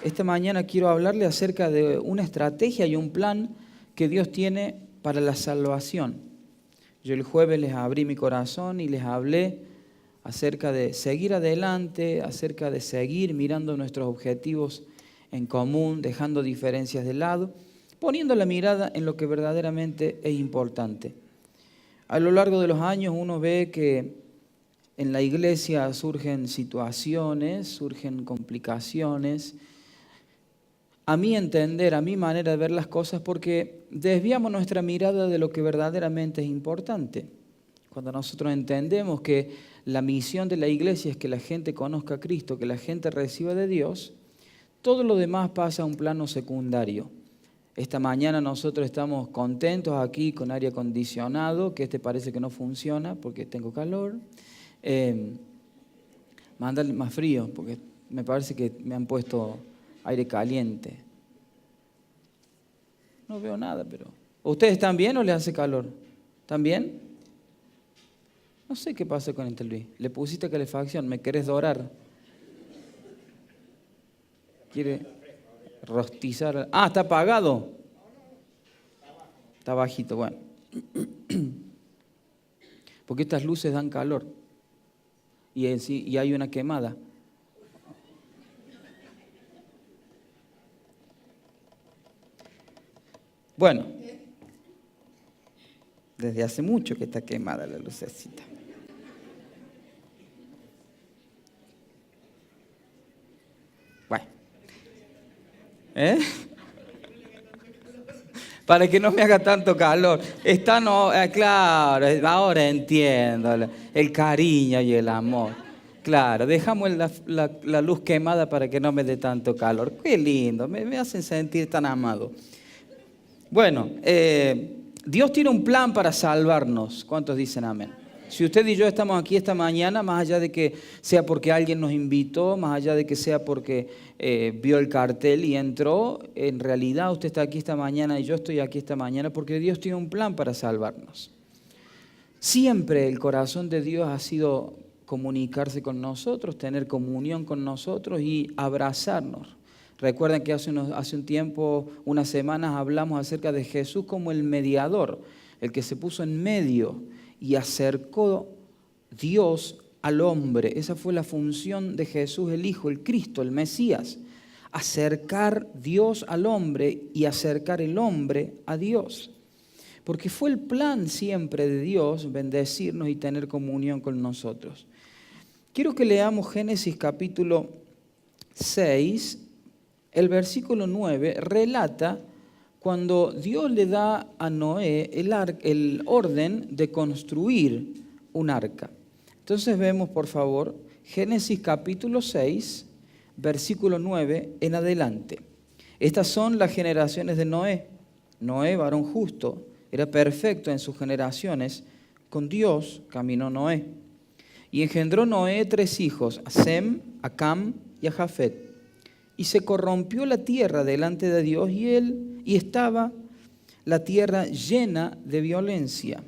Esta mañana quiero hablarle acerca de una estrategia y un plan que Dios tiene para la salvación. Yo el jueves les abrí mi corazón y les hablé acerca de seguir adelante, acerca de seguir mirando nuestros objetivos en común, dejando diferencias de lado, poniendo la mirada en lo que verdaderamente es importante. A lo largo de los años uno ve que en la iglesia surgen situaciones, surgen complicaciones. A mi entender, a mi manera de ver las cosas, porque desviamos nuestra mirada de lo que verdaderamente es importante. Cuando nosotros entendemos que la misión de la iglesia es que la gente conozca a Cristo, que la gente reciba de Dios, todo lo demás pasa a un plano secundario. Esta mañana nosotros estamos contentos aquí con aire acondicionado, que parece que no funciona porque tengo calor. Mándale más frío, porque me parece que me han puesto aire caliente. No veo nada, pero... ¿Ustedes están bien o les hace calor? ¿Están bien? No sé qué pasa con este Luis. Le pusiste calefacción, ¿me querés dorar? ¿Quiere rostizar? Ah, ¿está apagado? Está bajito, bueno. Porque estas luces dan calor. Y hay una quemada. Bueno, desde hace mucho que está quemada la lucecita. Bueno. Para que no me haga tanto calor. Claro, ahora entiendo el cariño y el amor. Claro, dejamos la luz quemada para que no me dé tanto calor. Qué lindo, me hacen sentir tan amado. Bueno, Dios tiene un plan para salvarnos. ¿Cuántos dicen amén? Si usted y yo estamos aquí esta mañana, más allá de que sea porque alguien nos invitó, más allá de que sea porque vio el cartel y entró, en realidad usted está aquí esta mañana y yo estoy aquí esta mañana porque Dios tiene un plan para salvarnos. Siempre el corazón de Dios ha sido comunicarse con nosotros, tener comunión con nosotros y abrazarnos. Recuerden que hace un tiempo, unas semanas, hablamos acerca de Jesús como el mediador, el que se puso en medio y acercó Dios al hombre. Esa fue la función de Jesús, el Hijo, el Cristo, el Mesías. Acercar Dios al hombre y acercar el hombre a Dios. Porque fue el plan siempre de Dios bendecirnos y tener comunión con nosotros. Quiero que leamos Génesis capítulo 6. El versículo 9 relata cuando Dios le da a Noé el orden de construir un arca. Entonces vemos, por favor, Génesis capítulo 6, versículo 9 en adelante. Estas son las generaciones de Noé. Noé, varón justo, era perfecto en sus generaciones. Con Dios caminó Noé. Y engendró Noé 3 hijos, a Sem, a Cam y a Jafet. Y se corrompió la tierra delante de Dios y estaba la tierra llena de violencia.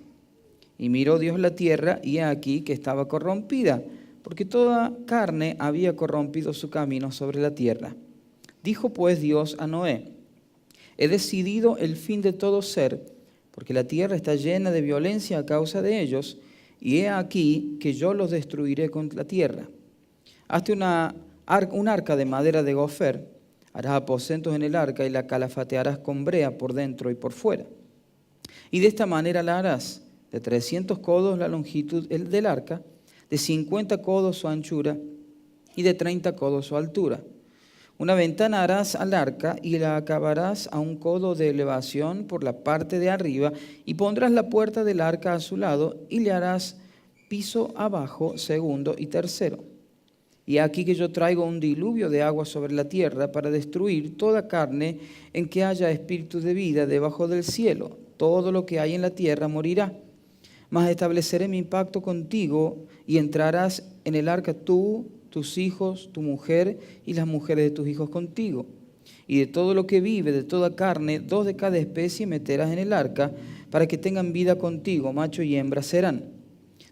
Y miró Dios la tierra y he aquí que estaba corrompida, porque toda carne había corrompido su camino sobre la tierra. Dijo pues Dios a Noé: he decidido el fin de todo ser, porque la tierra está llena de violencia a causa de ellos, y he aquí que yo los destruiré con la tierra. Hazte un arca de madera de gofer, harás aposentos en el arca y la calafatearás con brea por dentro y por fuera. Y de esta manera la harás: de 300 codos la longitud del arca, de 50 codos su anchura y de 30 codos su altura. Una ventana harás al arca y la acabarás a 1 codo de elevación por la parte de arriba, y pondrás la puerta del arca a su lado y le harás piso abajo, segundo y tercero. Y aquí que yo traigo un diluvio de agua sobre la tierra para destruir toda carne en que haya espíritu de vida debajo del cielo. Todo lo que hay en la tierra morirá. Mas estableceré mi pacto contigo y entrarás en el arca tú, tus hijos, tu mujer y las mujeres de tus hijos contigo. Y de todo lo que vive, de toda carne, 2 de cada especie meterás en el arca para que tengan vida contigo, macho y hembra serán.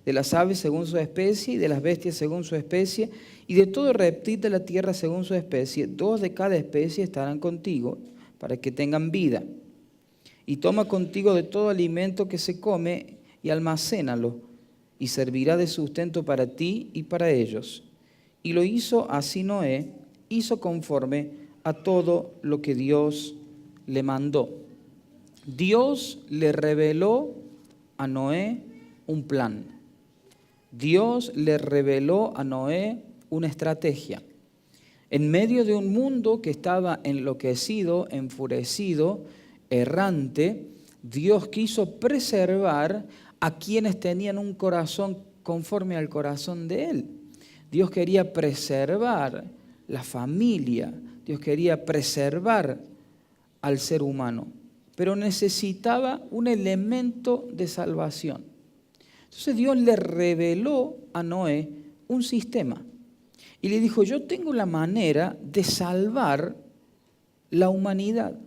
de las aves según su especie, y de las bestias según su especie, y de todo reptil de la tierra según su especie. 2 de cada especie estarán contigo, para que tengan vida. Y toma contigo de todo alimento que se come, y almacénalo, y servirá de sustento para ti y para ellos. Y lo hizo así Noé, hizo conforme a todo lo que Dios le mandó. Dios le reveló a Noé un plan. Dios le reveló a Noé una estrategia. En medio de un mundo que estaba enloquecido, enfurecido, errante, Dios quiso preservar a quienes tenían un corazón conforme al corazón de Él. Dios quería preservar la familia, Dios quería preservar al ser humano, pero necesitaba un elemento de salvación. Entonces Dios le reveló a Noé un sistema y le dijo: yo tengo la manera de salvar la humanidad.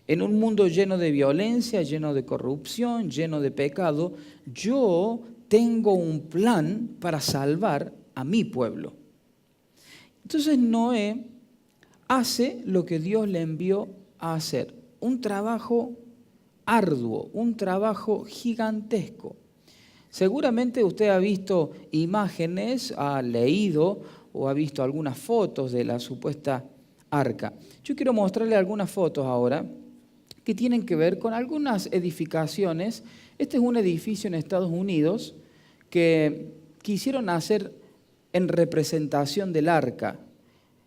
En un mundo lleno de violencia, lleno de corrupción, lleno de pecado, yo tengo un plan para salvar a mi pueblo. Entonces Noé hace lo que Dios le envió a hacer, un trabajo arduo, un trabajo gigantesco. Seguramente usted ha visto imágenes, ha leído o ha visto algunas fotos de la supuesta arca. Yo quiero mostrarle algunas fotos ahora que tienen que ver con algunas edificaciones. Este es un edificio en Estados Unidos que quisieron hacer en representación del arca.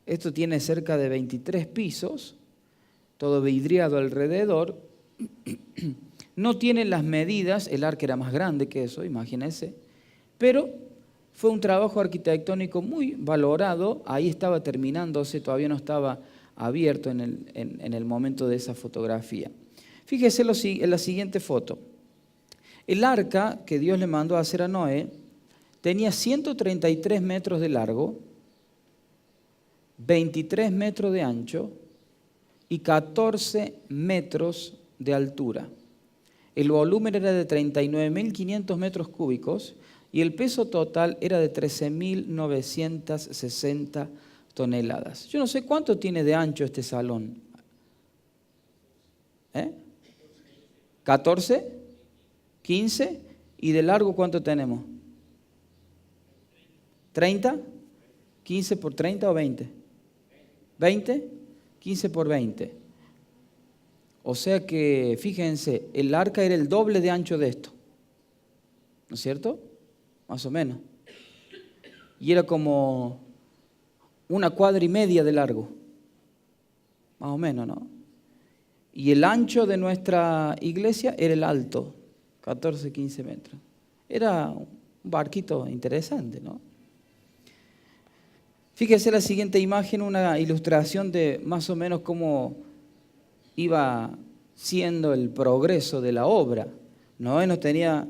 Esto tiene cerca de 23 pisos, todo vidriado alrededor. No tiene las medidas, el arca era más grande que eso, imagínense, pero fue un trabajo arquitectónico muy valorado. Ahí estaba terminándose, todavía no estaba abierto en el momento de esa fotografía. Fíjese en la siguiente foto. El arca que Dios le mandó a hacer a Noé tenía 133 metros de largo, 23 metros de ancho y 14 metros de altura. El volumen era de 39.500 metros cúbicos y el peso total era de 13.960 toneladas. Yo no sé cuánto tiene de ancho este salón. ¿14? ¿15? ¿Y de largo cuánto tenemos? ¿30? ¿15 por 30 o 20? ¿20? 15 por 20. O sea que, fíjense, el arca era el doble de ancho de esto. ¿No es cierto? Más o menos. Y era como 1,5 cuadras de largo. Más o menos, ¿no? Y el ancho de nuestra iglesia era el alto, 14, 15 metros. Era un barquito interesante, ¿no? Fíjese la siguiente imagen, una ilustración de más o menos cómo iba siendo el progreso de la obra. Noé no tenía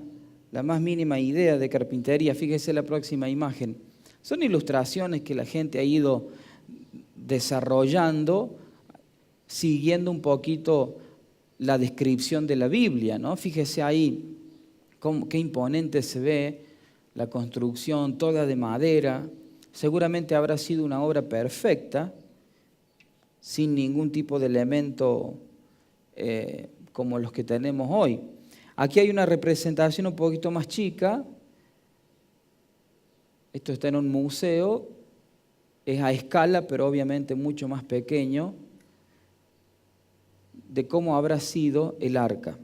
la más mínima idea de carpintería. Fíjese la próxima imagen. Son ilustraciones que la gente ha ido desarrollando siguiendo un poquito la descripción de la Biblia, ¿no? Fíjese ahí qué imponente se ve la construcción, toda de madera. Seguramente habrá sido una obra perfecta, sin ningún tipo de elemento como los que tenemos hoy. Aquí hay una representación un poquito más chica. Esto está en un museo, es a escala, pero obviamente mucho más pequeño, de cómo habrá sido el arca.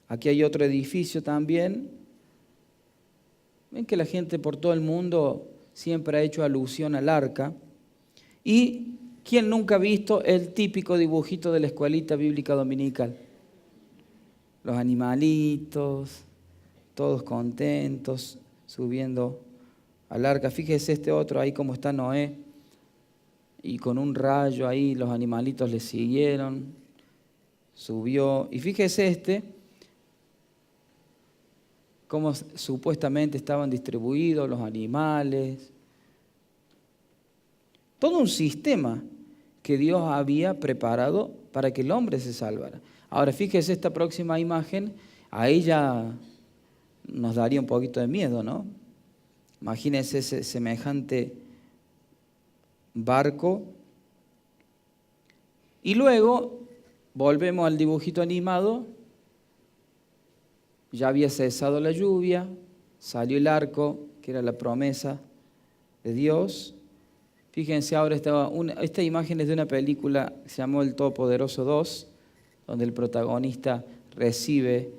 Aquí hay otro edificio también. Ven que la gente por todo el mundo siempre ha hecho alusión al arca. ¿Y quién nunca ha visto el típico dibujito de la escuelita bíblica dominical? Los animalitos, todos contentos, subiendo al arca. Fíjese este otro ahí como está Noé. Y con un rayo ahí los animalitos le siguieron, subió. Y fíjese este, cómo supuestamente estaban distribuidos los animales. Todo un sistema que Dios había preparado para que el hombre se salvara. Ahora fíjese esta próxima imagen, ahí ya nos daría un poquito de miedo, ¿no? Imagínense ese semejante barco. Y luego volvemos al dibujito animado. Ya había cesado la lluvia, salió el arco, que era la promesa de Dios. Fíjense ahora, esta imagen es de una película que se llamó El Todopoderoso 2, donde el protagonista recibe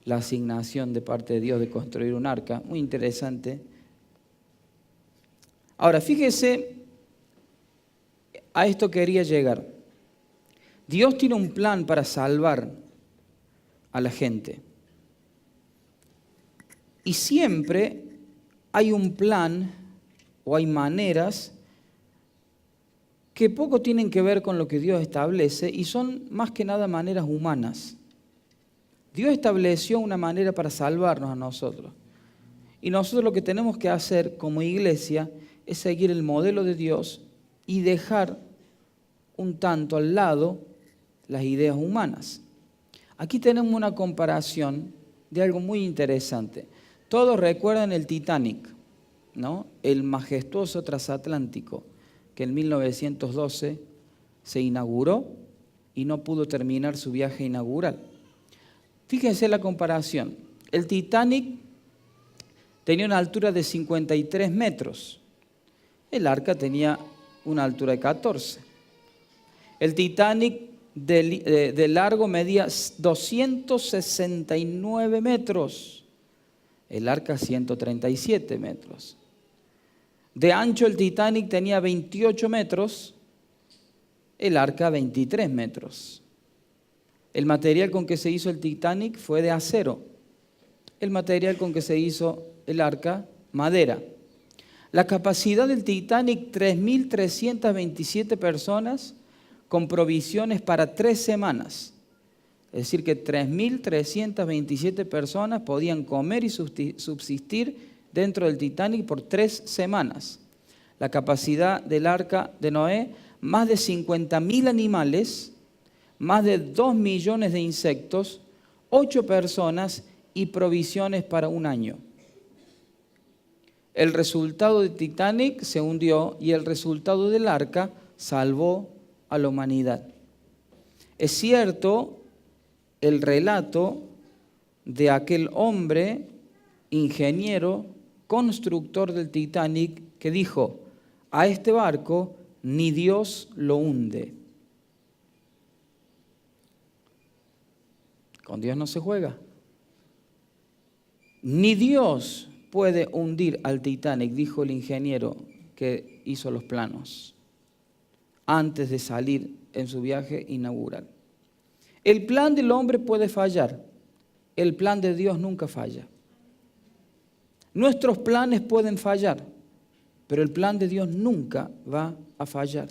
la asignación de parte de Dios de construir un arca. Muy interesante. Ahora, fíjese, a esto quería llegar. Dios tiene un plan para salvar a la gente. Y siempre hay un plan o hay maneras que poco tienen que ver con lo que Dios establece y son más que nada maneras humanas. Dios estableció una manera para salvarnos a nosotros. Y nosotros lo que tenemos que hacer como iglesia es seguir el modelo de Dios y dejar un tanto al lado las ideas humanas. Aquí tenemos una comparación de algo muy interesante. Todos recuerdan el Titanic, ¿no? El majestuoso transatlántico que en 1912 se inauguró y no pudo terminar su viaje inaugural. Fíjense la comparación. El Titanic tenía una altura de 53 metros. El arca tenía una altura de 14. El Titanic de largo medía 269 metros. El arca 137 metros. De ancho el Titanic tenía 28 metros. El arca 23 metros. El material con que se hizo el Titanic fue de acero. El material con que se hizo el arca, madera. La capacidad del Titanic, 3.327 personas con provisiones para 3 semanas. Es decir, que 3.327 personas podían comer y subsistir dentro del Titanic por 3 semanas. La capacidad del arca de Noé, más de 50.000 animales, más de 2 millones de insectos, 8 personas y provisiones para 1 año. El resultado de Titanic se hundió y el resultado del arca salvó a la humanidad. Es cierto el relato de aquel hombre, ingeniero, constructor del Titanic, que dijo: a este barco ni Dios lo hunde. Con Dios no se juega. Ni Dios puede hundir al Titanic, dijo el ingeniero que hizo los planos antes de salir en su viaje inaugural. El plan del hombre puede fallar, el plan de Dios nunca falla. Nuestros planes pueden fallar, pero el plan de Dios nunca va a fallar.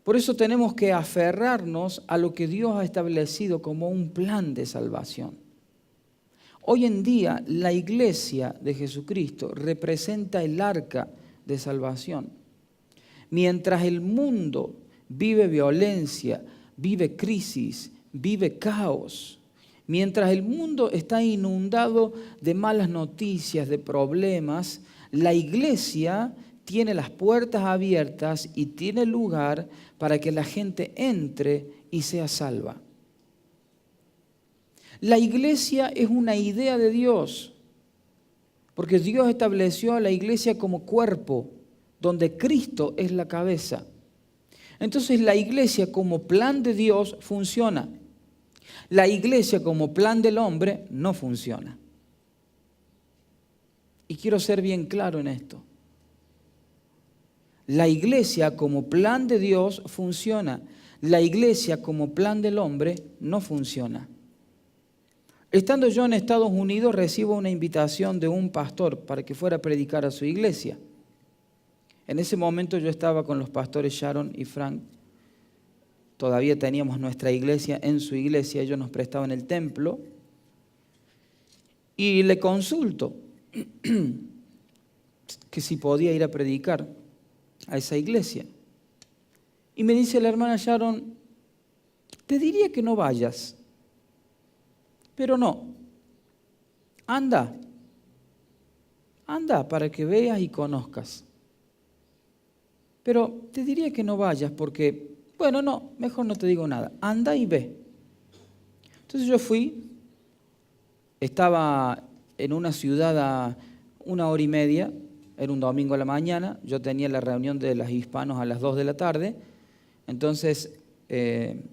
Por eso tenemos que aferrarnos a lo que Dios ha establecido como un plan de salvación. Hoy en día la iglesia de Jesucristo representa el arca de salvación. Mientras el mundo vive violencia, vive crisis, vive caos, mientras el mundo está inundado de malas noticias, de problemas, la iglesia tiene las puertas abiertas y tiene lugar para que la gente entre y sea salva. La iglesia es una idea de Dios, porque Dios estableció a la iglesia como cuerpo, donde Cristo es la cabeza. Entonces la iglesia como plan de Dios funciona. La iglesia como plan del hombre no funciona. Y quiero ser bien claro en esto. La iglesia como plan de Dios funciona. La iglesia como plan del hombre no funciona. Estando yo en Estados Unidos, recibo una invitación de un pastor para que fuera a predicar a su iglesia. En ese momento yo estaba con los pastores Sharon y Frank. Todavía teníamos nuestra iglesia en su iglesia, ellos nos prestaban el templo. Y le consulto que si podía ir a predicar a esa iglesia. Y me dice la hermana Sharon: te diría que no vayas, pero no. anda para que veas y conozcas. Pero te diría que no vayas porque, bueno, no, mejor no te digo nada. Anda y ve. Entonces yo fui, estaba en una ciudad a 1 hora y media, era un domingo a la mañana, yo tenía la reunión de los hispanos a las 2 de la tarde, entonces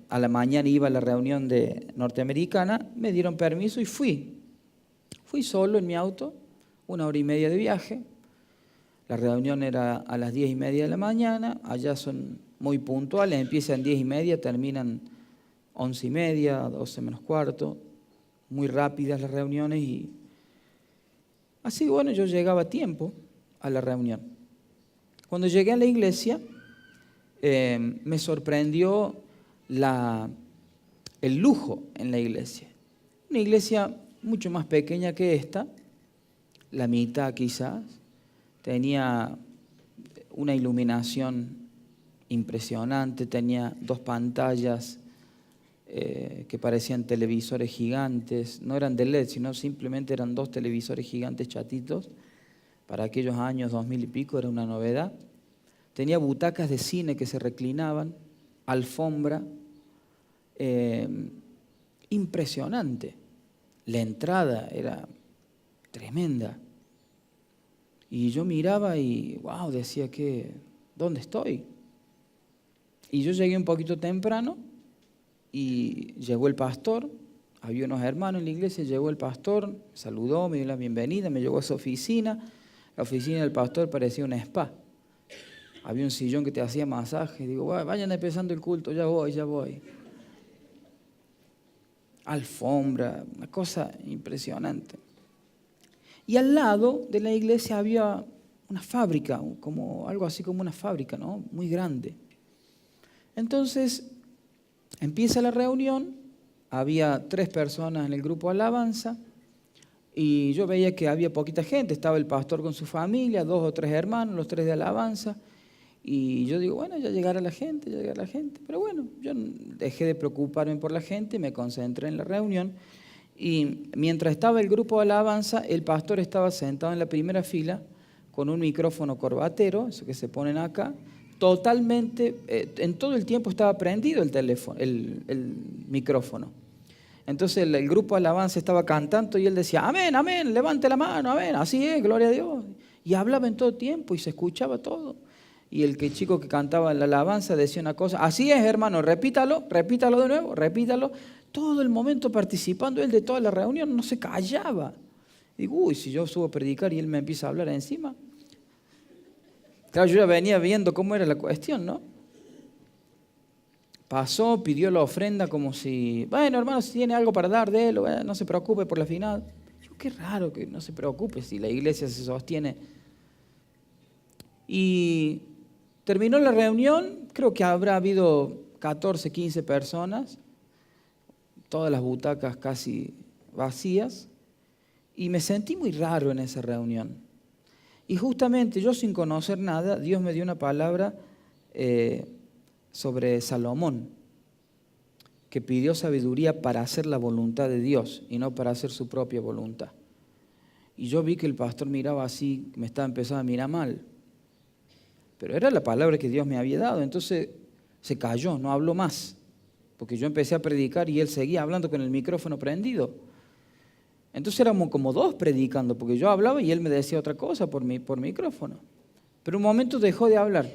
a la mañana iba a la reunión de norteamericana, me dieron permiso y fui. Fui solo en mi auto, 1 hora y media de viaje. La reunión era a las 10:30 de la mañana, allá son muy puntuales, empiezan 10:30, terminan 11:30, 12 menos cuarto, muy rápidas las reuniones y así, bueno, yo llegaba a tiempo a la reunión. Cuando llegué a la iglesia, me sorprendió el lujo en la iglesia. Una iglesia mucho más pequeña que esta, la mitad quizás, tenía una iluminación impresionante, tenía 2 pantallas que parecían televisores gigantes, no eran de LED, sino simplemente eran 2 televisores gigantes chatitos. Para aquellos años 2000 y pico era una novedad. Tenía butacas de cine que se reclinaban, alfombra, impresionante. La entrada era tremenda. Y yo miraba y, wow, decía que, ¿dónde estoy? Y yo llegué un poquito temprano y llegó el pastor, había unos hermanos en la iglesia, llegó el pastor, me saludó, me dio la bienvenida, me llevó a su oficina. La oficina del pastor parecía una spa. Había un sillón que te hacía masaje. Digo, vayan empezando el culto, ya voy. Alfombra, una cosa impresionante. Y al lado de la iglesia había una fábrica, algo así como una fábrica, ¿no? Muy grande. Entonces, empieza la reunión, había 3 personas en el grupo alabanza, y yo veía que había poquita gente, estaba el pastor con su familia, 2 o 3 hermanos, los 3 de alabanza, y yo digo, bueno, ya llegará la gente, pero bueno, yo dejé de preocuparme por la gente, me concentré en la reunión, y mientras estaba el grupo de alabanza, el pastor estaba sentado en la primera fila con un micrófono corbatero, eso que se ponen acá, totalmente, en todo el tiempo estaba prendido el teléfono, el micrófono. Entonces el grupo de alabanza estaba cantando y él decía, amén, amén, levante la mano, amén, así es, gloria a Dios. Y hablaba en todo tiempo y se escuchaba todo. Y el chico que cantaba en la alabanza decía una cosa, así es, hermano, repítalo de nuevo, repítalo. Todo el momento participando él de toda la reunión, no se callaba. Y digo, si yo subo a predicar y él me empieza a hablar encima. Claro, yo ya venía viendo cómo era la cuestión, ¿no? Pasó, pidió la ofrenda como si, bueno, hermano, si tiene algo para dar, délo, no se preocupe por la final. Digo, qué raro que no se preocupe si la iglesia se sostiene. Y terminó la reunión, creo que habrá habido 14, 15 personas, todas las butacas casi vacías, y me sentí muy raro en esa reunión. Y justamente yo sin conocer nada, Dios me dio una palabra sobre Salomón, que pidió sabiduría para hacer la voluntad de Dios y no para hacer su propia voluntad. Y yo vi que el pastor miraba así, me estaba empezando a mirar mal. Pero era la palabra que Dios me había dado, entonces se calló, no habló más. Porque yo empecé a predicar y él seguía hablando con el micrófono prendido. Entonces éramos como 2 predicando, porque yo hablaba y él me decía otra cosa por micrófono. Pero un momento dejó de hablar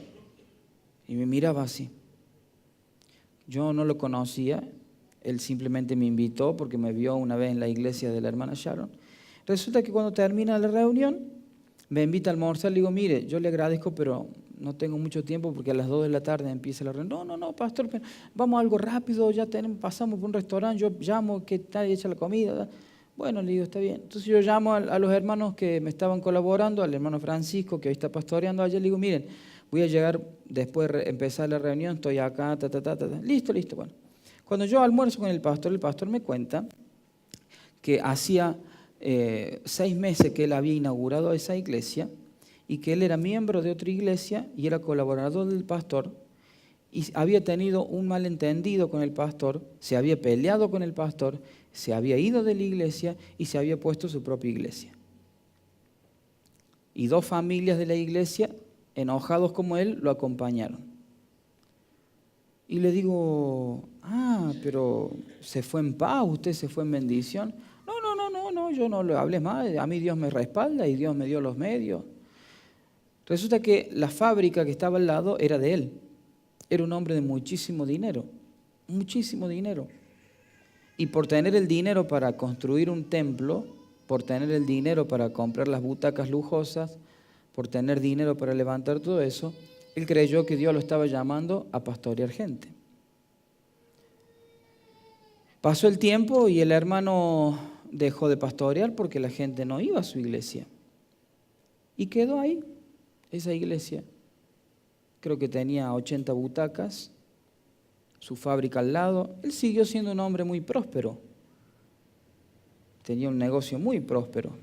y me miraba así. Yo no lo conocía, él simplemente me invitó porque me vio una vez en la iglesia de la hermana Sharon. Resulta que cuando termina la reunión, me invita a almorzar, le digo, mire, yo le agradezco, pero no tengo mucho tiempo porque a las 2 de la tarde empieza la reunión. No, pastor, vamos a algo rápido, pasamos por un restaurante, yo llamo que nadie echa la comida. Bueno, le digo, está bien. Entonces yo llamo a los hermanos que me estaban colaborando, al hermano Francisco, que hoy está pastoreando allá, le digo, miren, voy a llegar después de empezar la reunión, estoy acá, Listo, bueno. Cuando yo almuerzo con el pastor me cuenta que hacía 6 meses que él había inaugurado esa iglesia y que él era miembro de otra iglesia y era colaborador del pastor y había tenido un malentendido con el pastor, se había peleado con el pastor se había ido de la iglesia y se había puesto su propia iglesia. Y 2 familias de la iglesia, enojados como él, lo acompañaron. Y le digo, pero se fue en paz, usted se fue en bendición. No, yo no le hablé más, a mí Dios me respalda y Dios me dio los medios. Resulta que la fábrica que estaba al lado era de él. Era un hombre de muchísimo dinero. Y por tener el dinero para construir un templo, por tener el dinero para comprar las butacas lujosas, por tener dinero para levantar todo eso, él creyó que Dios lo estaba llamando a pastorear gente. Pasó el tiempo y el hermano dejó de pastorear porque la gente no iba a su iglesia. Y quedó ahí, esa iglesia. Creo que tenía 80 butacas, su fábrica al lado. Él siguió siendo un hombre muy próspero. Tenía un negocio muy próspero.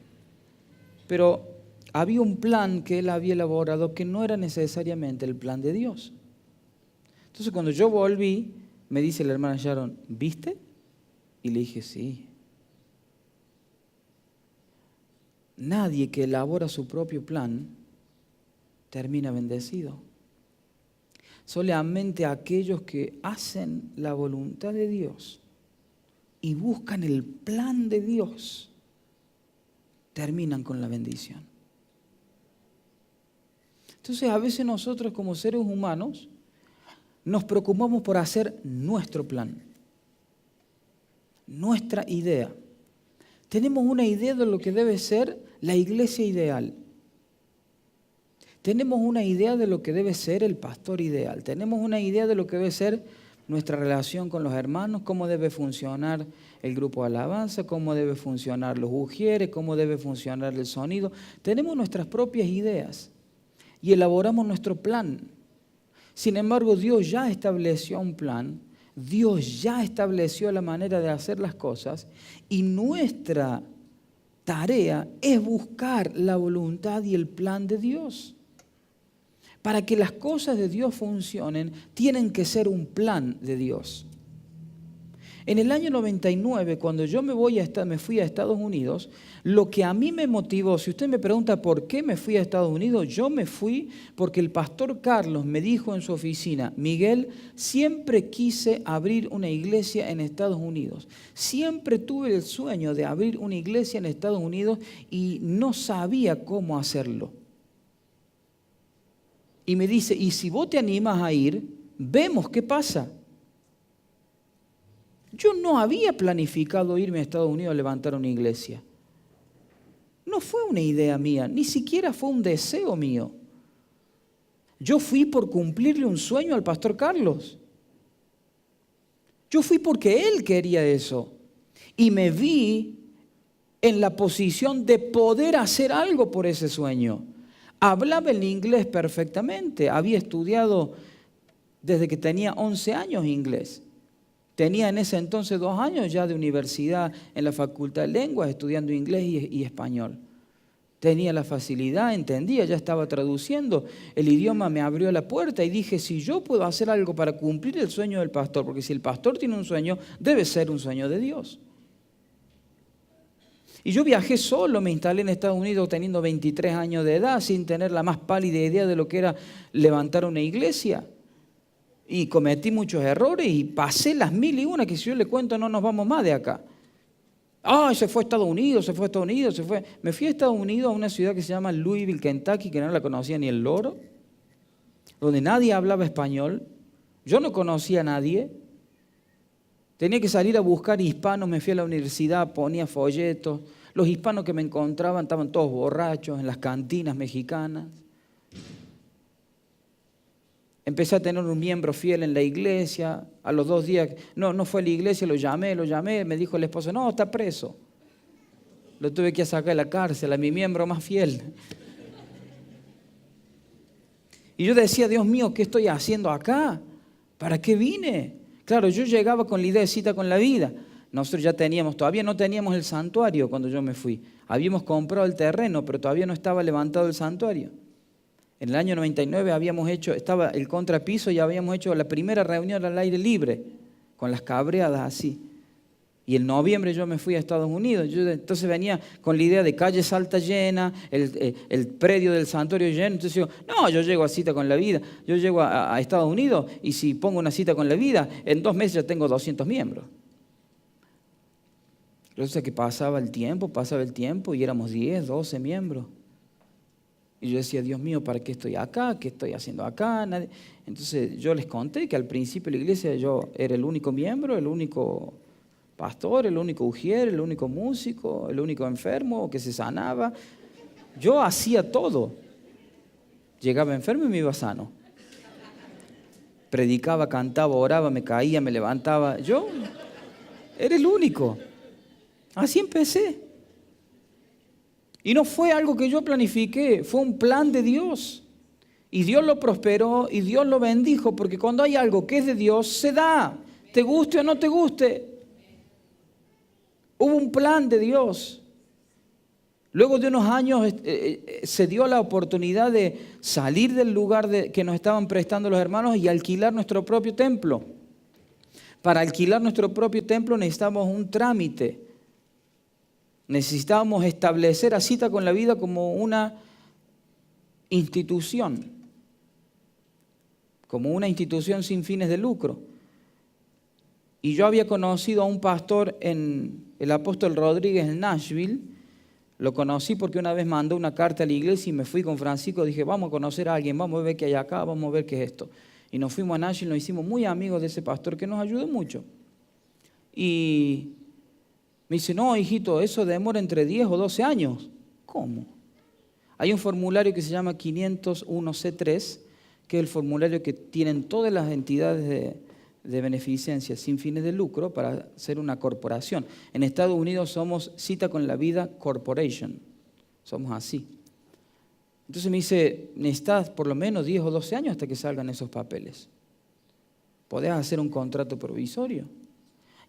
Pero había un plan que él había elaborado que no era necesariamente el plan de Dios. Entonces cuando yo volví, me dice la hermana Sharon, ¿viste? Y le dije, sí. Nadie que elabora su propio plan termina bendecido. Solamente aquellos que hacen la voluntad de Dios y buscan el plan de Dios terminan con la bendición. Entonces a veces nosotros como seres humanos nos preocupamos por hacer nuestro plan, nuestra idea. Tenemos una idea de lo que debe ser la iglesia ideal. Tenemos una idea de lo que debe ser el pastor ideal. Tenemos una idea de lo que debe ser nuestra relación con los hermanos, cómo debe funcionar el grupo de alabanza, cómo debe funcionar los ujieres, cómo debe funcionar el sonido. Tenemos nuestras propias ideas y elaboramos nuestro plan. Sin embargo, Dios ya estableció un plan, Dios ya estableció la manera de hacer las cosas y nuestra tarea es buscar la voluntad y el plan de Dios. Para que las cosas de Dios funcionen, tienen que ser un plan de Dios. En el año 99, cuando yo me fui a Estados Unidos, lo que a mí me motivó, si usted me pregunta por qué me fui a Estados Unidos, yo me fui porque el pastor Carlos me dijo en su oficina, Miguel, siempre quise abrir una iglesia en Estados Unidos. Siempre tuve el sueño de abrir una iglesia en Estados Unidos y no sabía cómo hacerlo. Y me dice, y si vos te animas a ir, vemos qué pasa. Yo no había planificado irme a Estados Unidos a levantar una iglesia. No fue una idea mía, ni siquiera fue un deseo mío. Yo fui por cumplirle un sueño al pastor Carlos. Yo fui porque él quería eso. Y me vi en la posición de poder hacer algo por ese sueño. Hablaba el inglés perfectamente, había estudiado desde que tenía 11 años inglés. Tenía en ese entonces 2 años ya de universidad en la Facultad de Lenguas, estudiando inglés y español. Tenía la facilidad, entendía, ya estaba traduciendo. El idioma me abrió la puerta y dije, si yo puedo hacer algo para cumplir el sueño del pastor, porque si el pastor tiene un sueño, debe ser un sueño de Dios. Y yo viajé solo, me instalé en Estados Unidos teniendo 23 años de edad, sin tener la más pálida idea de lo que era levantar una iglesia. Y cometí muchos errores y pasé las 1001 que si yo le cuento no nos vamos más de acá. Se fue a Estados Unidos. Me fui a Estados Unidos, a una ciudad que se llama Louisville, Kentucky, que no la conocía ni el loro, donde nadie hablaba español. Yo no conocía a nadie. Tenía que salir a buscar hispanos, me fui a la universidad, ponía folletos. Los hispanos que me encontraban estaban todos borrachos en las cantinas mexicanas. Empecé a tener un miembro fiel en la iglesia. A los 2 días, no fue a la iglesia, lo llamé, me dijo el esposo, no, está preso. Lo tuve que sacar de la cárcel, a mi miembro más fiel. Y yo decía, Dios mío, ¿qué estoy haciendo acá? ¿Para qué vine? Claro, yo llegaba con la idea de cita con la vida. Nosotros ya todavía no teníamos el santuario cuando yo me fui. Habíamos comprado el terreno, pero todavía no estaba levantado el santuario. En el año 99 estaba el contrapiso y habíamos hecho la primera reunión al aire libre, con las cabreadas así. Y en noviembre yo me fui a Estados Unidos. Yo entonces venía con la idea de calle Salta llena, el predio del santuario lleno. Entonces digo, no, yo llego a Cita con la Vida. Yo llego a Estados Unidos y si pongo una Cita con la Vida, en 2 meses ya tengo 200 miembros. Resulta que pasaba el tiempo y éramos 10, 12 miembros. Y yo decía, Dios mío, ¿para qué estoy acá? ¿Qué estoy haciendo acá? Entonces yo les conté que al principio de la iglesia yo era el único miembro, el único pastor, el único ujier, el único músico, el único enfermo que se sanaba. Yo hacía todo. Llegaba enfermo y me iba sano. Predicaba, cantaba, oraba, me caía, me levantaba. Yo era el único. Así empecé. Y no fue algo que yo planifiqué, fue un plan de Dios. Y Dios lo prosperó y Dios lo bendijo, porque cuando hay algo que es de Dios, se da. Te guste o no te guste. Hubo un plan de Dios. Luego de unos años se dio la oportunidad de salir del lugar que nos estaban prestando los hermanos y alquilar nuestro propio templo. Para alquilar nuestro propio templo necesitamos un trámite. Necesitábamos establecer a Cita con la Vida como una institución sin fines de lucro. Y yo había conocido a un pastor el apóstol Rodríguez en Nashville. Lo conocí porque una vez mandó una carta a la iglesia y me fui con Francisco. Dije, vamos a conocer a alguien, vamos a ver qué hay acá, vamos a ver qué es esto. Y nos fuimos a Nashville, nos hicimos muy amigos de ese pastor que nos ayudó mucho. Y me dice, no, hijito, eso demora entre 10 o 12 años. ¿Cómo? Hay un formulario que se llama 501C3, que es el formulario que tienen todas las entidades de beneficencia sin fines de lucro para ser una corporación. En Estados Unidos somos Cita con la Vida Corporation. Somos así. Entonces me dice, necesitas por lo menos 10 o 12 años hasta que salgan esos papeles. ¿Podés hacer un contrato provisorio?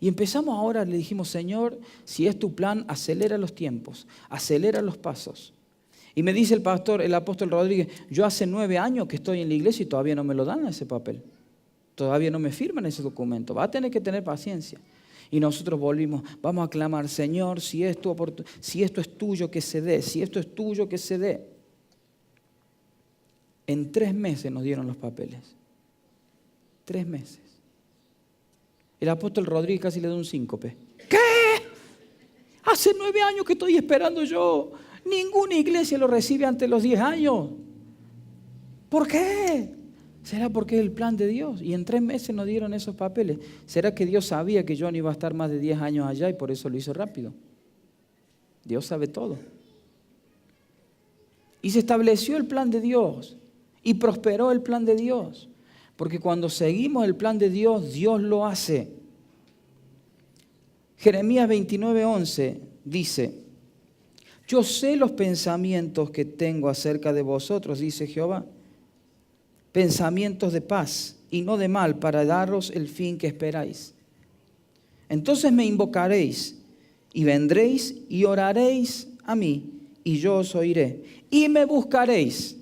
Y empezamos ahora, le dijimos, Señor, si es tu plan, acelera los tiempos, acelera los pasos. Y me dice el apóstol Rodríguez, yo hace 9 años que estoy en la iglesia y todavía no me lo dan ese papel. Todavía no me firman ese documento. Va a tener que tener paciencia. Y nosotros volvimos, vamos a clamar, Señor, si esto es tuyo, que se dé. Si esto es tuyo, que se dé. En 3 meses nos dieron los papeles. 3 meses. El apóstol Rodríguez casi le da un síncope. ¿Qué? Hace 9 años que estoy esperando yo. Ninguna iglesia lo recibe antes de los 10 años. ¿Por qué? ¿Será porque es el plan de Dios? Y en 3 meses nos dieron esos papeles. ¿Será que Dios sabía que yo no iba a estar más de 10 años allá y por eso lo hizo rápido? Dios sabe todo. Y se estableció el plan de Dios. Y prosperó el plan de Dios. Porque cuando seguimos el plan de Dios, Dios lo hace. Jeremías 29:11 dice, yo sé los pensamientos que tengo acerca de vosotros, dice Jehová. Pensamientos de paz y no de mal, para daros el fin que esperáis. Entonces me invocaréis y vendréis y oraréis a mí y yo os oiré. Y me buscaréis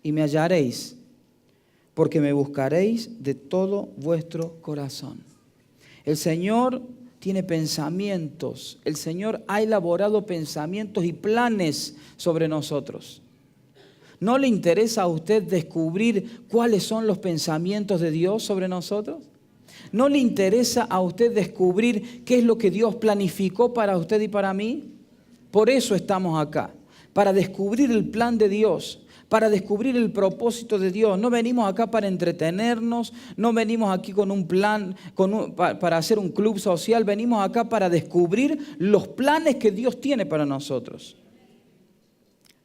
y me hallaréis, porque me buscaréis de todo vuestro corazón. El Señor tiene pensamientos. El Señor ha elaborado pensamientos y planes sobre nosotros. ¿No le interesa a usted descubrir cuáles son los pensamientos de Dios sobre nosotros? ¿No le interesa a usted descubrir qué es lo que Dios planificó para usted y para mí? Por eso estamos acá, para descubrir el plan de Dios, para descubrir el propósito de Dios. No venimos acá para entretenernos, no venimos aquí con un plan, para hacer un club social, venimos acá para descubrir los planes que Dios tiene para nosotros.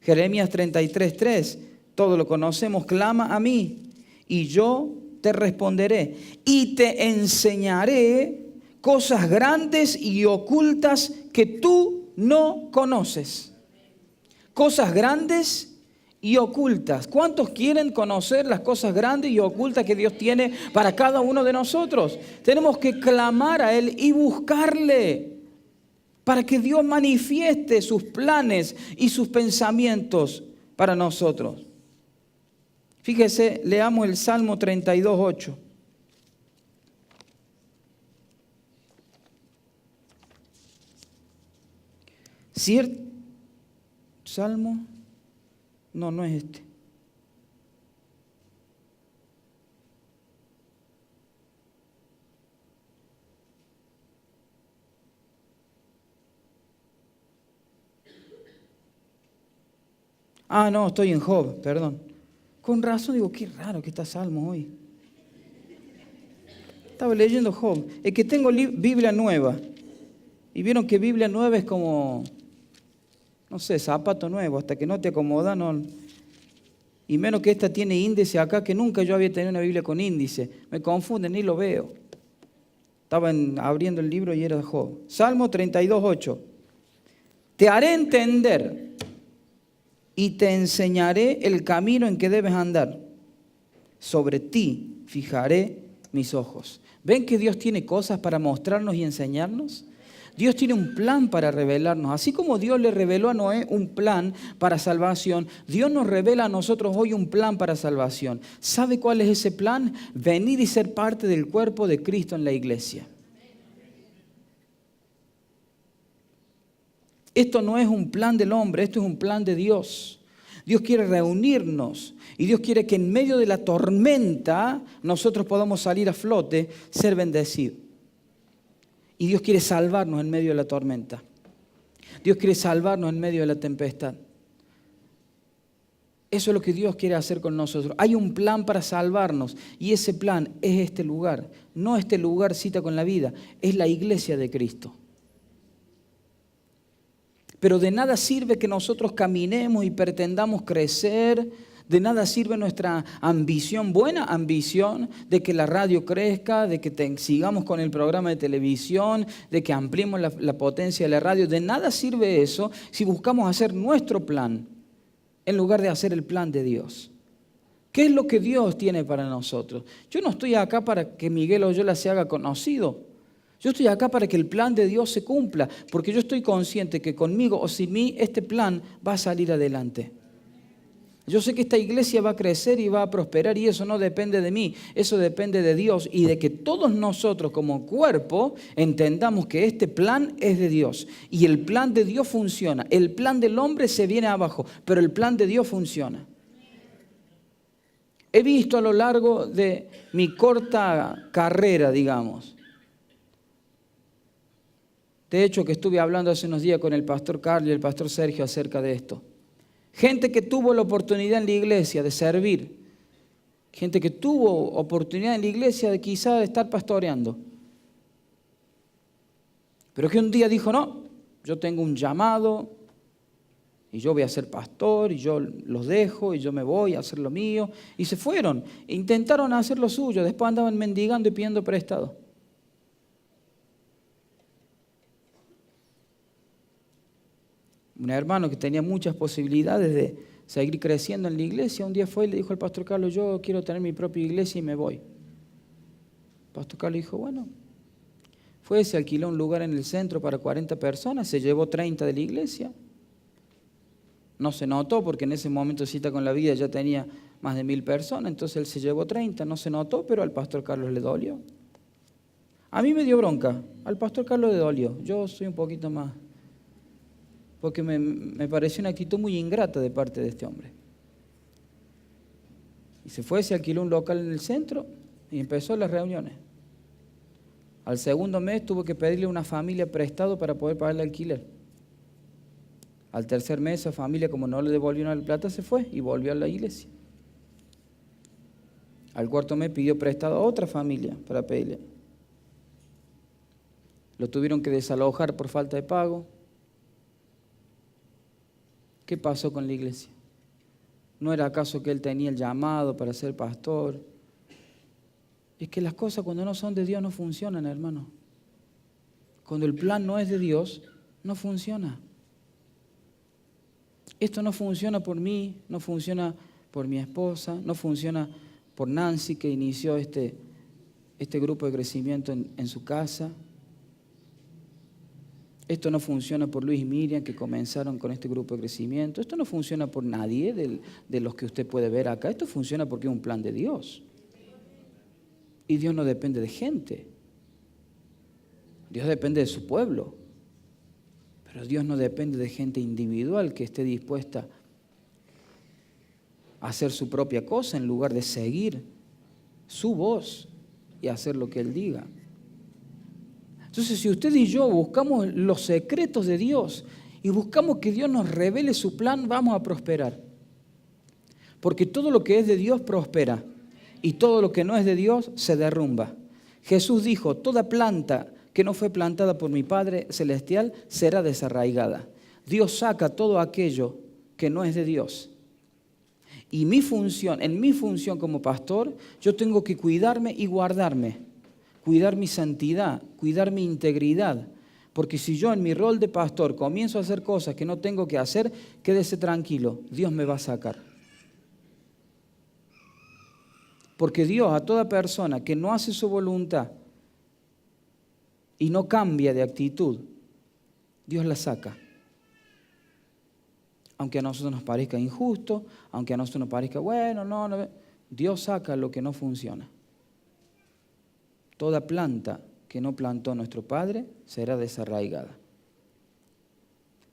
Jeremías 33:3, todos lo conocemos, clama a mí y yo te responderé y te enseñaré cosas grandes y ocultas que tú no conoces. Cosas grandes y ocultas. ¿Cuántos quieren conocer las cosas grandes y ocultas que Dios tiene para cada uno de nosotros? Tenemos que clamar a Él y buscarle para que Dios manifieste sus planes y sus pensamientos para nosotros. Fíjese, leamos el Salmo 32:8. ¿Cierto? Salmo. No, no es este. Ah, no, estoy en Job, perdón. Con razón digo, qué raro que está Salmo hoy. Estaba leyendo Job. Es que tengo Biblia nueva. Y vieron que Biblia nueva es como, no sé, zapato nuevo. Hasta que no te acomoda, no. Y menos que esta tiene índice acá, que nunca yo había tenido una Biblia con índice. Me confunde, ni lo veo. Estaba abriendo el libro y era Job. Salmo 32:8. Te haré entender y te enseñaré el camino en que debes andar. Sobre ti fijaré mis ojos. ¿Ven que Dios tiene cosas para mostrarnos y enseñarnos? Dios tiene un plan para revelarnos. Así como Dios le reveló a Noé un plan para salvación, Dios nos revela a nosotros hoy un plan para salvación. ¿Sabe cuál es ese plan? Venir y ser parte del cuerpo de Cristo en la iglesia. Esto no es un plan del hombre, esto es un plan de Dios. Dios quiere reunirnos y Dios quiere que en medio de la tormenta nosotros podamos salir a flote, ser bendecidos. Y Dios quiere salvarnos en medio de la tormenta. Dios quiere salvarnos en medio de la tempestad. Eso es lo que Dios quiere hacer con nosotros. Hay un plan para salvarnos y ese plan es este lugar. No este lugar cita con la vida, es la iglesia de Cristo. Pero de nada sirve que nosotros caminemos y pretendamos crecer. De nada sirve nuestra ambición, buena ambición, de que la radio crezca, de que sigamos con el programa de televisión, de que ampliemos la potencia de la radio. De nada sirve eso si buscamos hacer nuestro plan en lugar de hacer el plan de Dios. ¿Qué es lo que Dios tiene para nosotros? Yo no estoy acá para que Miguel Oyola se haga conocido. Yo estoy acá para que el plan de Dios se cumpla, porque yo estoy consciente que conmigo o sin mí este plan va a salir adelante. Yo sé que esta iglesia va a crecer y va a prosperar y eso no depende de mí, eso depende de Dios y de que todos nosotros como cuerpo entendamos que este plan es de Dios y el plan de Dios funciona. El plan del hombre se viene abajo, pero el plan de Dios funciona. He visto a lo largo de mi corta carrera, digamos. De hecho, que estuve hablando hace unos días con el pastor Carlos y el pastor Sergio acerca de esto. Gente que tuvo la oportunidad en la iglesia de servir. Gente que tuvo oportunidad en la iglesia de quizá estar pastoreando. Pero que un día dijo, no, yo tengo un llamado y yo voy a ser pastor y yo los dejo y yo me voy a hacer lo mío. Y se fueron, intentaron hacer lo suyo, después andaban mendigando y pidiendo prestado. Un hermano que tenía muchas posibilidades de seguir creciendo en la iglesia, un día fue y le dijo al pastor Carlos, yo quiero tener mi propia iglesia y me voy. El pastor Carlos dijo, bueno, fue, se alquiló un lugar en el centro para 40 personas, se llevó 30 de la iglesia. No se notó porque en ese momento cita con la vida ya tenía más de 1000 personas, entonces él se llevó 30, no se notó, pero al pastor Carlos le dolió. A mí me dio bronca, al pastor Carlos le dolió, yo soy un poquito más... porque me pareció una actitud muy ingrata de parte de este hombre. Y se fue, se alquiló un local en el centro y empezó las reuniones. Al segundo mes tuvo que pedirle a una familia prestado para poder pagar el alquiler. Al tercer mes esa familia, como no le devolvieron la plata, se fue y volvió a la iglesia. Al cuarto mes pidió prestado a otra familia para pedirle. Lo tuvieron que desalojar por falta de pago. ¿Qué pasó con la iglesia? ¿No era acaso que él tenía el llamado para ser pastor? Es que las cosas cuando no son de Dios no funcionan, hermano. Cuando el plan no es de Dios, no funciona. Esto no funciona por mí, no funciona por mi esposa, no funciona por Nancy que inició este grupo de crecimiento en su casa. Esto no funciona por Luis y Miriam que comenzaron con este grupo de crecimiento. Esto no funciona por nadie de los que usted puede ver acá. Esto funciona porque es un plan de Dios. Y Dios no depende de gente. Dios depende de su pueblo. Pero Dios no depende de gente individual que esté dispuesta a hacer su propia cosa en lugar de seguir su voz y hacer lo que Él diga. Entonces, si usted y yo buscamos los secretos de Dios y buscamos que Dios nos revele su plan, vamos a prosperar. Porque todo lo que es de Dios prospera y todo lo que no es de Dios se derrumba. Jesús dijo, toda planta que no fue plantada por mi Padre Celestial será desarraigada. Dios saca todo aquello que no es de Dios. Y en mi función como pastor, yo tengo que cuidarme y guardarme, cuidar mi santidad, cuidar mi integridad. Porque si yo en mi rol de pastor comienzo a hacer cosas que no tengo que hacer, quédese tranquilo, Dios me va a sacar. Porque Dios a toda persona que no hace su voluntad y no cambia de actitud, Dios la saca. Aunque a nosotros nos parezca injusto, aunque a nosotros nos parezca, bueno, no, Dios saca lo que no funciona. Toda planta que no plantó nuestro Padre será desarraigada.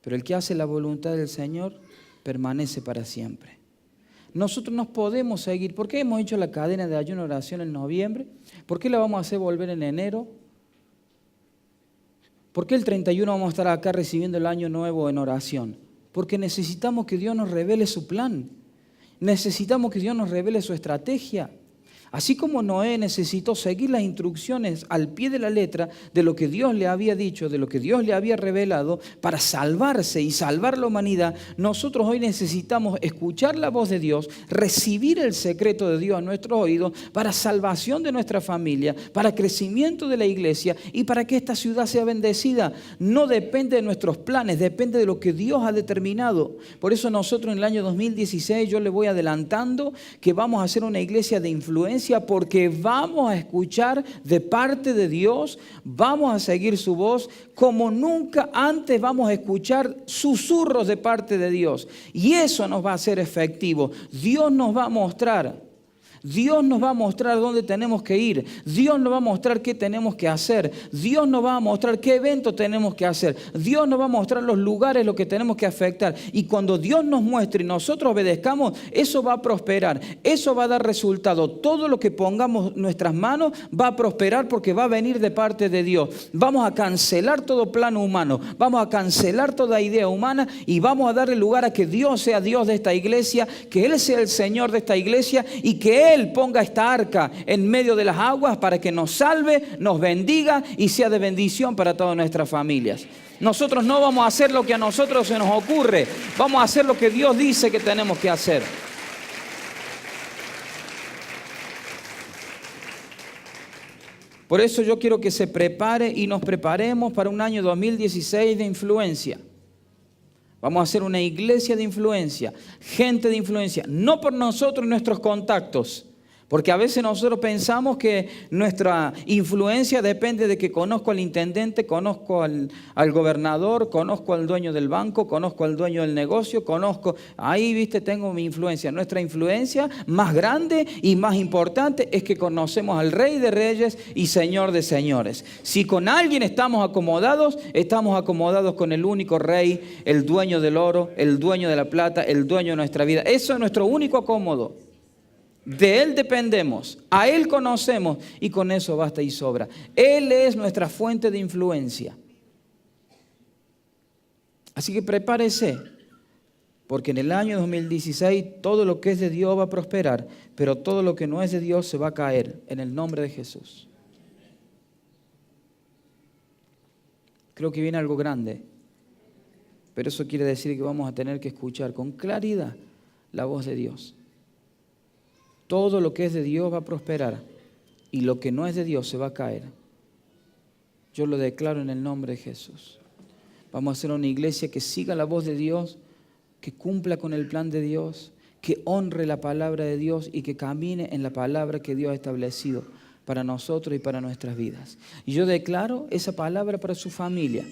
Pero el que hace la voluntad del Señor permanece para siempre. Nosotros nos podemos seguir. ¿Por qué hemos hecho la cadena de ayuno y oración en noviembre? ¿Por qué la vamos a hacer volver en enero? ¿Por qué el 31 vamos a estar acá recibiendo el año nuevo en oración? Porque necesitamos que Dios nos revele su plan. Necesitamos que Dios nos revele su estrategia. Así como Noé necesitó seguir las instrucciones al pie de la letra de lo que Dios le había dicho, de lo que Dios le había revelado para salvarse y salvar la humanidad, nosotros hoy necesitamos escuchar la voz de Dios, recibir el secreto de Dios a nuestros oídos para salvación de nuestra familia, para crecimiento de la iglesia y para que esta ciudad sea bendecida. No depende de nuestros planes, depende de lo que Dios ha determinado. Por eso nosotros en el año 2016 yo le voy adelantando que vamos a hacer una iglesia de influencia, porque vamos a escuchar de parte de Dios, vamos a seguir su voz como nunca antes, vamos a escuchar susurros de parte de Dios y eso nos va a hacer efectivo. Dios nos va a mostrar dónde tenemos que ir. Dios nos va a mostrar qué tenemos que hacer. Dios nos va a mostrar qué eventos tenemos que hacer. Dios nos va a mostrar los lugares, lo que tenemos que afectar. Y cuando Dios nos muestre y nosotros obedezcamos, eso va a prosperar. Eso va a dar resultado. Todo lo que pongamos en nuestras manos va a prosperar porque va a venir de parte de Dios. Vamos a cancelar todo plano humano. Vamos a cancelar toda idea humana y vamos a darle lugar a que Dios sea Dios de esta iglesia, que Él sea el Señor de esta iglesia y que Él ponga esta arca en medio de las aguas para que nos salve, nos bendiga y sea de bendición para todas nuestras familias. Nosotros no vamos a hacer lo que a nosotros se nos ocurre, vamos a hacer lo que Dios dice que tenemos que hacer. Por eso yo quiero que se prepare y nos preparemos para un año 2016 de influencia. Vamos a hacer una iglesia de influencia, gente de influencia, no por nosotros y nuestros contactos, porque a veces nosotros pensamos que nuestra influencia depende de que conozco al intendente, conozco al gobernador, conozco al dueño del banco, conozco al dueño del negocio, ahí viste, tengo mi influencia. Nuestra influencia más grande y más importante es que conocemos al Rey de Reyes y Señor de Señores. Si con alguien estamos acomodados con el único Rey, el dueño del oro, el dueño de la plata, el dueño de nuestra vida. Eso es nuestro único acomodo. De Él dependemos, a Él conocemos y con eso basta y sobra. Él es nuestra fuente de influencia. Así que prepárese, porque en el año 2016 todo lo que es de Dios va a prosperar, pero todo lo que no es de Dios se va a caer en el nombre de Jesús. Creo que viene algo grande, pero eso quiere decir que vamos a tener que escuchar con claridad la voz de Dios. Todo lo que es de Dios va a prosperar y lo que no es de Dios se va a caer. Yo lo declaro en el nombre de Jesús. Vamos a hacer una iglesia que siga la voz de Dios, que cumpla con el plan de Dios, que honre la palabra de Dios y que camine en la palabra que Dios ha establecido para nosotros y para nuestras vidas. Y yo declaro esa palabra para su familia.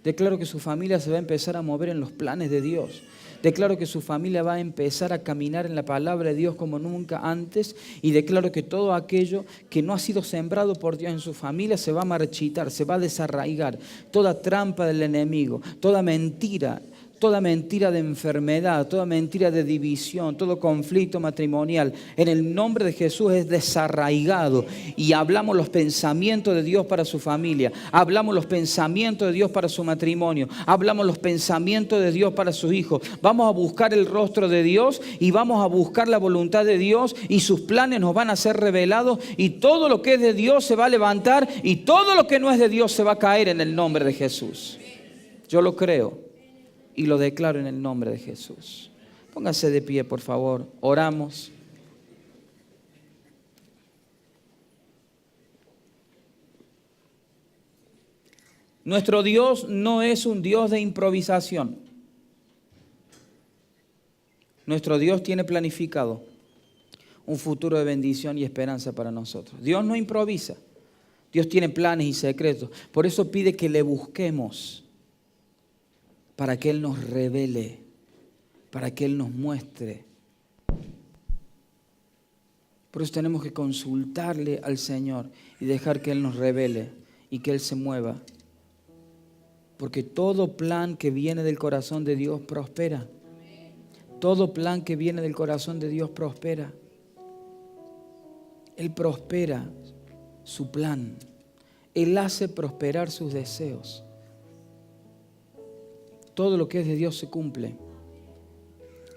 Declaro que su familia se va a empezar a mover en los planes de Dios. Declaro que su familia va a empezar a caminar en la palabra de Dios como nunca antes. Y declaro que todo aquello que no ha sido sembrado por Dios en su familia se va a marchitar, se va a desarraigar. Toda trampa del enemigo, toda mentira de enfermedad, toda mentira de división, todo conflicto matrimonial, en el nombre de Jesús es desarraigado. Y hablamos los pensamientos de Dios para su familia, hablamos los pensamientos de Dios para su matrimonio, hablamos los pensamientos de Dios para sus hijos. Vamos a buscar el rostro de Dios y vamos a buscar la voluntad de Dios, y sus planes nos van a ser revelados, y todo lo que es de Dios se va a levantar y todo lo que no es de Dios se va a caer en el nombre de Jesús. Yo lo creo y lo declaro en el nombre de Jesús. Póngase de pie, por favor. Oramos. Nuestro Dios no es un Dios de improvisación. Nuestro Dios tiene planificado un futuro de bendición y esperanza para nosotros. Dios no improvisa. Dios tiene planes y secretos. Por eso pide que le busquemos, para que Él nos revele, para que Él nos muestre. Por eso tenemos que consultarle al Señor y dejar que Él nos revele y que Él se mueva. Porque todo plan que viene del corazón de Dios prospera. Todo plan que viene del corazón de Dios prospera. Él prospera su plan. Él hace prosperar sus deseos. Todo lo que es de Dios se cumple.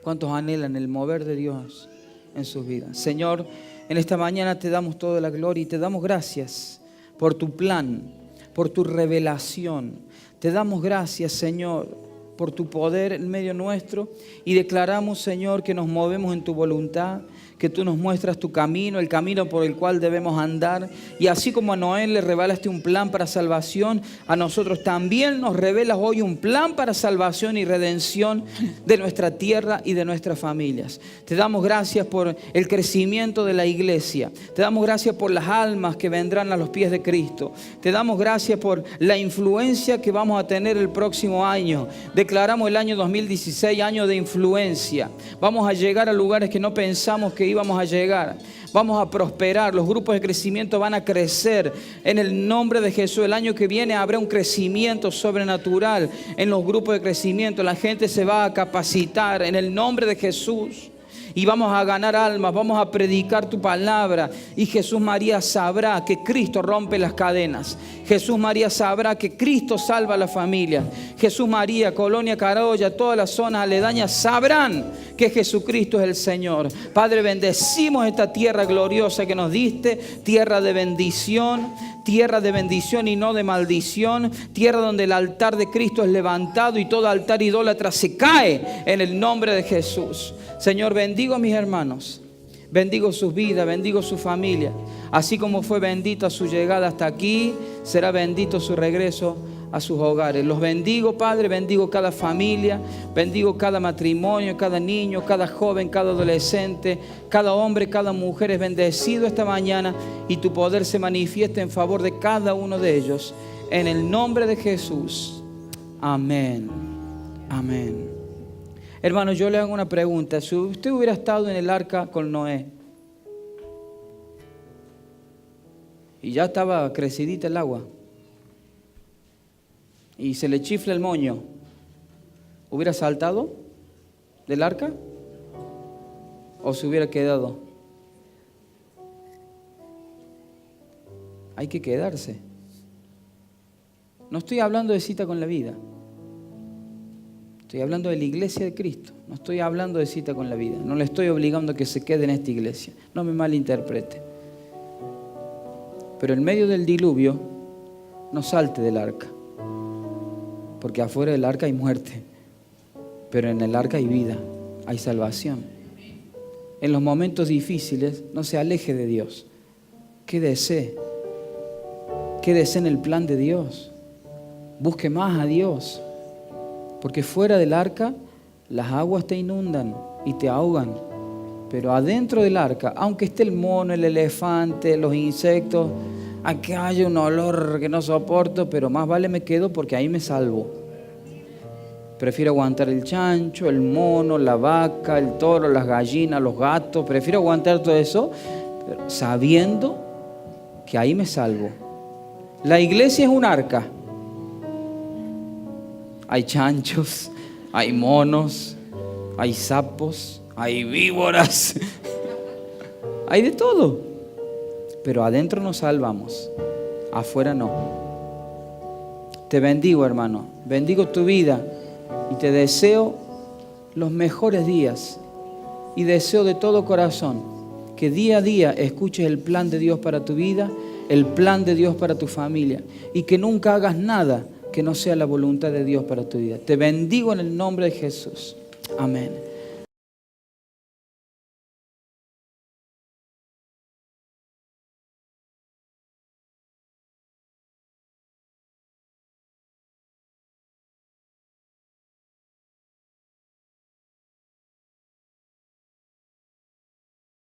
¿Cuántos anhelan el mover de Dios en sus vidas? Señor, en esta mañana te damos toda la gloria y te damos gracias por tu plan, por tu revelación. Te damos gracias, Señor, por tu poder en medio nuestro, y declaramos, Señor, que nos movemos en tu voluntad, que tú nos muestras tu camino, el camino por el cual debemos andar. Y así como a Noé le revelaste un plan para salvación, a nosotros también nos revelas hoy un plan para salvación y redención de nuestra tierra y de nuestras familias. Te damos gracias por el crecimiento de la iglesia. Te damos gracias por las almas que vendrán a los pies de Cristo. Te damos gracias por la influencia que vamos a tener el próximo año. Declaramos el año 2016 año de influencia. Vamos a llegar a lugares que no pensamos que íbamos a llegar. Vamos a prosperar, los grupos de crecimiento van a crecer en el nombre de Jesús. El año que viene habrá un crecimiento sobrenatural en los grupos de crecimiento. La gente se va a capacitar en el nombre de Jesús. Y vamos a ganar almas, vamos a predicar tu palabra. Y Jesús María sabrá que Cristo rompe las cadenas. Jesús María sabrá que Cristo salva a la familia. Jesús María, Colonia Carolla, todas las zonas aledañas sabrán que Jesucristo es el Señor. Padre, bendecimos esta tierra gloriosa que nos diste, tierra de bendición y no de maldición, tierra donde el altar de Cristo es levantado y todo altar idólatra se cae en el nombre de Jesús. Señor, bendigo a mis hermanos, bendigo sus vidas, bendigo su familia. Así como fue bendita su llegada hasta aquí, será bendito su regreso a sus hogares. Los bendigo, Padre, bendigo cada familia, bendigo cada matrimonio, cada niño, cada joven, cada adolescente, cada hombre, cada mujer es bendecido esta mañana, y tu poder se manifiesta en favor de cada uno de ellos. En el nombre de Jesús. Amén. Amén. Hermano, yo le hago una pregunta. Si usted hubiera estado en el arca con Noé y ya estaba crecidita el agua y se le chifla el moño, ¿hubiera saltado del arca o se hubiera quedado? Hay que quedarse. No estoy hablando de cita con la vida. Estoy hablando de la iglesia de Cristo. No estoy hablando de cita con la vida. No le estoy obligando a que se quede en esta iglesia. No me malinterprete. Pero en medio del diluvio, no salte del arca. Porque afuera del arca hay muerte. Pero en el arca hay vida, hay salvación. En los momentos difíciles, no se aleje de Dios. Quédese. Quédese en el plan de Dios. Busque más a Dios. Porque fuera del arca las aguas te inundan y te ahogan. Pero adentro del arca, aunque esté el mono, el elefante, los insectos, Aquí hay un olor que no soporto, pero más vale me quedo porque ahí me salvo. Prefiero aguantar el chancho, el mono, la vaca, el toro, las gallinas, los gatos. Prefiero aguantar todo eso, pero sabiendo que ahí me salvo. La iglesia es un arca. Hay chanchos, hay monos, hay sapos, hay víboras. Hay de todo. Pero adentro nos salvamos, afuera no. Te bendigo, hermano. Bendigo tu vida. Y te deseo los mejores días. Y deseo de todo corazón que día a día escuches el plan de Dios para tu vida, el plan de Dios para tu familia. Y que nunca hagas nada que no sea la voluntad de Dios para tu vida. Te bendigo en el nombre de Jesús. Amén.